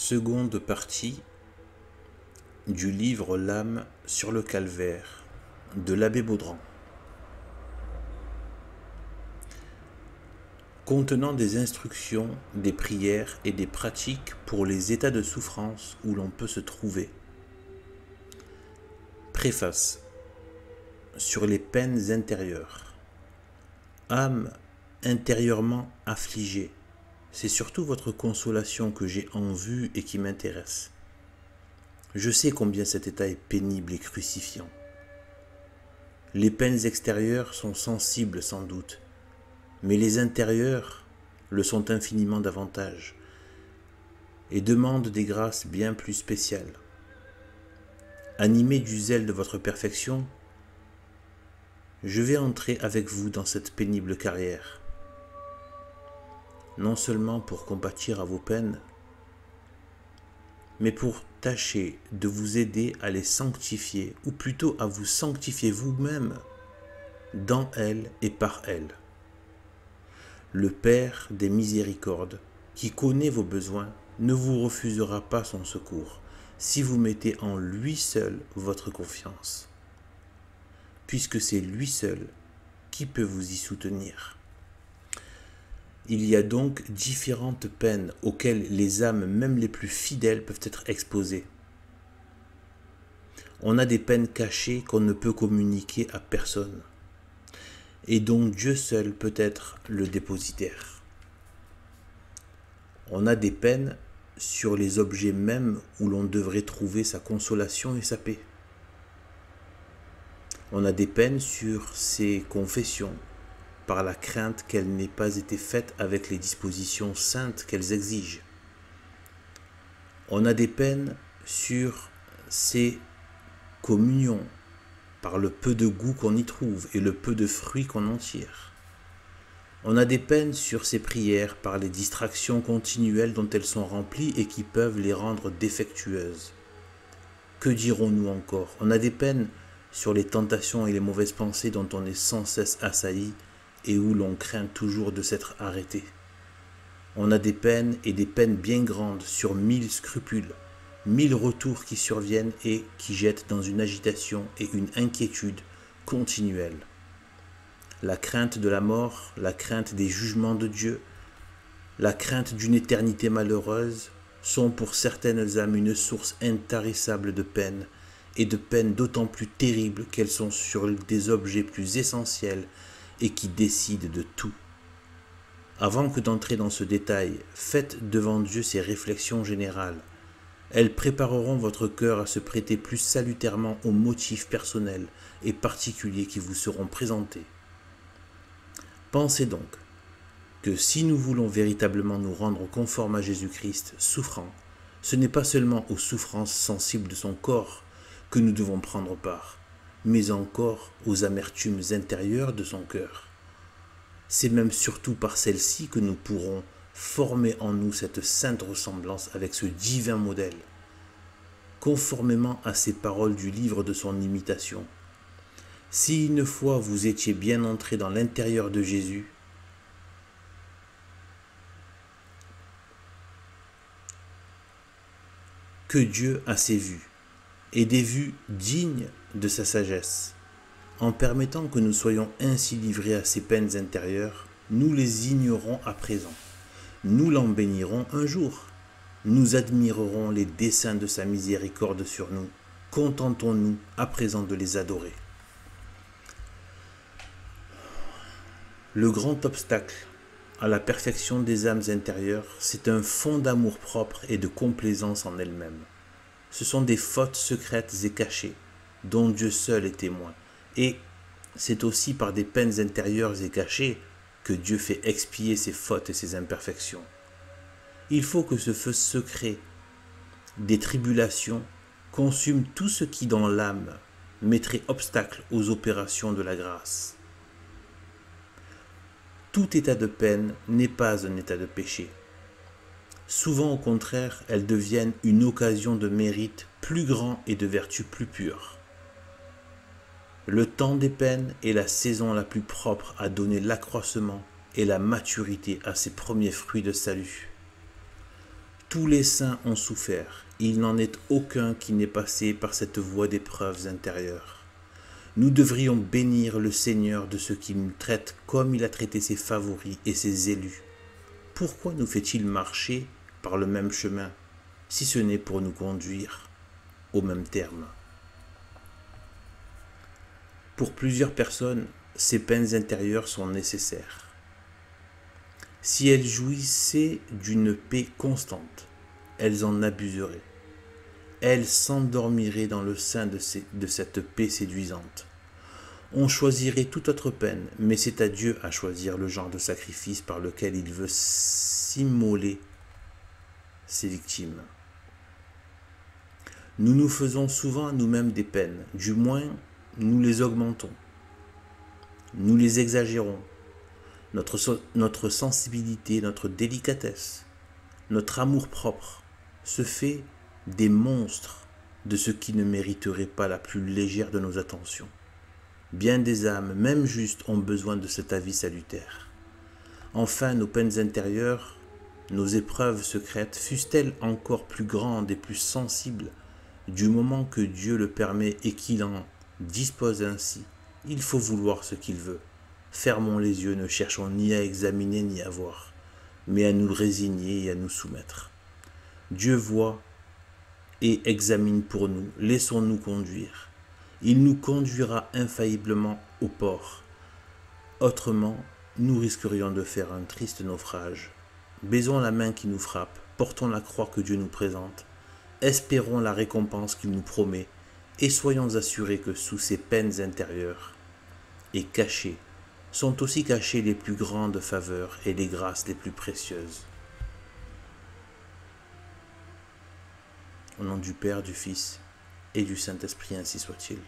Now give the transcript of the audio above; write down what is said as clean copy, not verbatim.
Seconde partie du livre L'âme sur le calvaire de l'abbé Baudran, contenant des instructions, des prières et des pratiques pour les états de souffrance où l'on peut se trouver. Préface sur les peines intérieures. Âme intérieurement affligée, c'est surtout votre consolation que j'ai en vue et qui m'intéresse. Je sais combien cet état est pénible et crucifiant. Les peines extérieures sont sensibles sans doute, mais les intérieures le sont infiniment davantage et demandent des grâces bien plus spéciales. Animé du zèle de votre perfection, je vais entrer avec vous dans cette pénible carrière, non seulement pour compatir à vos peines, mais pour tâcher de vous aider à les sanctifier, ou plutôt à vous sanctifier vous-même dans elles et par elles. Le Père des miséricordes, qui connaît vos besoins, ne vous refusera pas son secours, si vous mettez en lui seul votre confiance, puisque c'est lui seul qui peut vous y soutenir. Il y a donc différentes peines auxquelles les âmes, même les plus fidèles, peuvent être exposées. On a des peines cachées qu'on ne peut communiquer à personne, et dont Dieu seul peut être le dépositaire. On a des peines sur les objets mêmes où l'on devrait trouver sa consolation et sa paix. On a des peines sur ces confessions, par la crainte qu'elles n'aient pas été faites avec les dispositions saintes qu'elles exigent. On a des peines sur ces communions, par le peu de goût qu'on y trouve et le peu de fruits qu'on en tire. On a des peines sur ces prières par les distractions continuelles dont elles sont remplies et qui peuvent les rendre défectueuses. Que dirons-nous encore? On a des peines sur les tentations et les mauvaises pensées dont on est sans cesse assailli et où l'on craint toujours de s'être arrêté. On a des peines et des peines bien grandes sur 1000 scrupules, 1000 retours qui surviennent et qui jettent dans une agitation et une inquiétude continuelle. La crainte de la mort, la crainte des jugements de Dieu, la crainte d'une éternité malheureuse sont pour certaines âmes une source intarissable de peine, et de peines d'autant plus terribles qu'elles sont sur des objets plus essentiels et qui décident de tout. Avant que d'entrer dans ce détail, faites devant Dieu ces réflexions générales. Elles prépareront votre cœur à se prêter plus salutairement aux motifs personnels et particuliers qui vous seront présentés. Pensez donc que si nous voulons véritablement nous rendre conformes à Jésus-Christ souffrant, ce n'est pas seulement aux souffrances sensibles de son corps que nous devons prendre part, mais encore aux amertumes intérieures de son cœur. C'est même surtout par celle-ci que nous pourrons former en nous cette sainte ressemblance avec ce divin modèle, conformément à ces paroles du livre de son imitation. Si une fois vous étiez bien entré dans l'intérieur de Jésus, que Dieu a ses vues, et des vues dignes de sa sagesse. En permettant que nous soyons ainsi livrés à ces peines intérieures, nous les ignorons à présent. Nous l'en bénirons un jour. Nous admirerons les desseins de sa miséricorde sur nous. Contentons-nous à présent de les adorer. Le grand obstacle à la perfection des âmes intérieures, c'est un fond d'amour-propre et de complaisance en elles-mêmes. Ce sont des fautes secrètes et cachées, dont Dieu seul est témoin. Et c'est aussi par des peines intérieures et cachées que Dieu fait expier ses fautes et ses imperfections. Il faut que ce feu secret des tribulations consume tout ce qui dans l'âme mettrait obstacle aux opérations de la grâce. Tout état de peine n'est pas un état de péché. Souvent au contraire, elles deviennent une occasion de mérite plus grand et de vertu plus pure. Le temps des peines est la saison la plus propre à donner l'accroissement et la maturité à ses premiers fruits de salut. Tous les saints ont souffert. Il n'en est aucun qui n'ait passé par cette voie d'épreuves intérieures. Nous devrions bénir le Seigneur de ce qui nous traite comme il a traité ses favoris et ses élus. Pourquoi nous fait-il marcher par le même chemin, si ce n'est pour nous conduire au même terme? Pour plusieurs personnes, ces peines intérieures sont nécessaires. Si elles jouissaient d'une paix constante, elles en abuseraient. Elles s'endormiraient dans le sein de cette paix séduisante. On choisirait toute autre peine, mais c'est à Dieu à choisir le genre de sacrifice par lequel il veut s'immoler ses victimes. Nous nous faisons souvent à nous-mêmes des peines, du moins nous les augmentons, nous les exagérons. Notre sensibilité, notre délicatesse, notre amour-propre se fait des monstres de ce qui ne mériterait pas la plus légère de nos attentions. Bien des âmes, même justes, ont besoin de cet avis salutaire. Enfin, nos peines intérieures, nos épreuves secrètes, fussent-elles encore plus grandes et plus sensibles, du moment que Dieu le permet et qu'il en dispose ainsi, il faut vouloir ce qu'il veut. Fermons les yeux, ne cherchons ni à examiner ni à voir, mais à nous résigner et à nous soumettre. Dieu voit et examine pour nous, laissons-nous conduire. Il nous conduira infailliblement au port. Autrement, nous risquerions de faire un triste naufrage. Baisons la main qui nous frappe, portons la croix que Dieu nous présente, espérons la récompense qu'il nous promet, et soyons assurés que sous ces peines intérieures et cachées, sont aussi cachées les plus grandes faveurs et les grâces les plus précieuses. Au nom du Père, du Fils et du Saint-Esprit, ainsi soit-il.